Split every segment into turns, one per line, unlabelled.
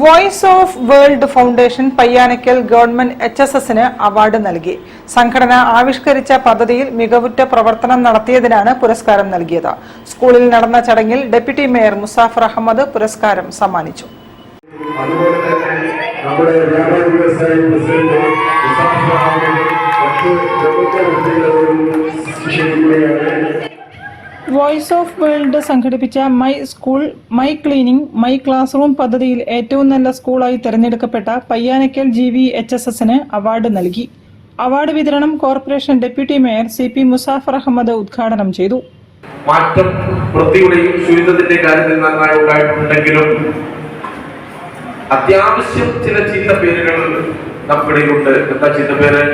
Voice of world foundation Payyanakkal government HSSന് award നൽകി. സംഘടന ആവിഷ്കരിച്ച പദ്ധതിയിൽ മികവുറ്റ പ്രവർത്തനം നടത്തിയതിനാണ് പുരസ്കാരം നൽകിയത്. സ്കൂളിൽ നടന്ന ചടങ്ങിൽ ഡെപ്യൂട്ടി മേയർ മുസാഫർ അഹമ്മദ് പുരസ്കാരം സമ്മാനിച്ചു. വോയിസ് ഓഫ് വേൾഡ് സംഘടിപ്പിച്ച my school my cleaning my classroom പദ്ധതിയിൽ ഏറ്റവും നല്ല സ്കൂളായി തെരഞ്ഞെടുക്കപ്പെട്ട പയ്യാനക്കൽ GVHSSന് അവാർഡ് നൽകി. അവാർഡ് വിതരണം corporation deputy mayor CP Muzaffar Ahmed ഉദ്ഘാടനം ചെയ്തു.
മാറ്റം വൃത്തിയുടെയും ശുചിത്വത്തിന്റെ കാര്യത്തിൽ നന്നായി ഉണ്ടായിട്ടുണ്ടെങ്കിലും അത്യാവശ്യം ചില ചീത്ത പേരുകൾ നമുക്കിടയിലുണ്ട്. എന്താ ചീത്ത പേര്?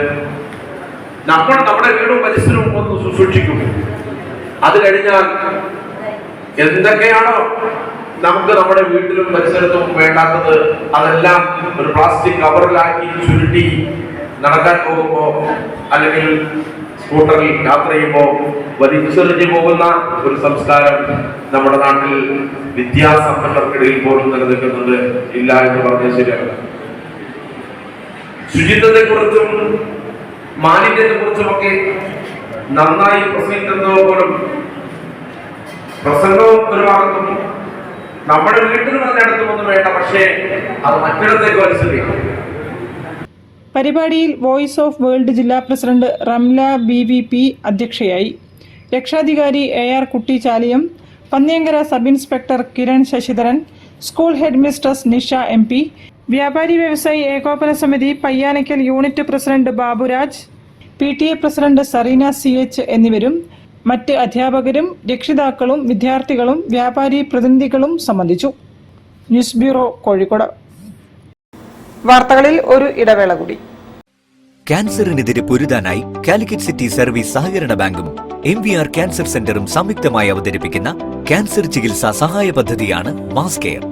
നമ്മൾ നമ്മുടെ വീടും പരിസരവും ഒന്ന് സൂക്ഷിക്കും. അത് കഴിഞ്ഞാൽ എന്തൊക്കെയാണോ നമുക്ക് നമ്മുടെ വീട്ടിലും പരിസരത്തും വേണ്ടാത്തത് അതെല്ലാം ഒരു പ്ലാസ്റ്റിക് കവറിലാക്കി ചുരുട്ടി നടക്കാൻ പോകുമ്പോ അല്ലെങ്കിൽ സ്കൂട്ടറിൽ യാത്ര ചെയ്യുമ്പോൾ വലിച്ചെറിഞ്ഞു പോകുന്ന ഒരു സംസ്കാരം നമ്മുടെ നാട്ടിൽ വിദ്യാസമ്പന്നർക്കിടയിൽ പോലും നിലനിൽക്കുന്നുണ്ട്. ഇല്ല എന്ന് പറഞ്ഞാൽ ശരിയല്ല. ശുചിത്വത്തെ കുറിച്ചും മാലിന്യത്തെ കുറിച്ചുമൊക്കെ നന്നായി പ്രസംഗിക്കുന്നത് പോലും പ്രസംഗവും ഒരു ഭാഗത്തും നമ്മുടെ വീട്ടിൽ വന്നിടത്തുമൊന്നും വേണ്ട, പക്ഷേ അത് മറ്റിടത്തേക്ക് വലിച്ചെറിയും.
പരിപാടിയിൽ വോയിസ് ഓഫ് വേൾഡ് ജില്ലാ പ്രസിഡന്റ് റംല BVP അധ്യക്ഷയായി. രക്ഷാധികാരി AR Kuttichaliyam, Panniyankara sub inspector Kiran Sasidharan, school head mistress Nisha MP, വ്യാപാരി വ്യവസായി ഏകോപന സമിതി Payyanakkal unit president Baburaj, PTA president Sareena CH എന്നിവരും മറ്റ് അധ്യാപകരും രക്ഷിതാക്കളും വിദ്യാർത്ഥികളും വ്യാപാരി പ്രതിനിധികളും സംബന്ധിച്ചു. News bureau, Kozhikode. വാർത്തകളിൽ ഒരു ഇടവേള കൂടി.
ക്യാൻസറിനെതിരെ പൊരുതാനായി കാലിക്കറ്റ് സിറ്റി സർവീസ് സഹകരണ ബാങ്കും MVR ക്യാൻസർ സെന്ററും സംയുക്തമായി അവതരിപ്പിക്കുന്ന ക്യാൻസർ ചികിത്സാ സഹായ പദ്ധതിയാണ് മാസ് കെയർ.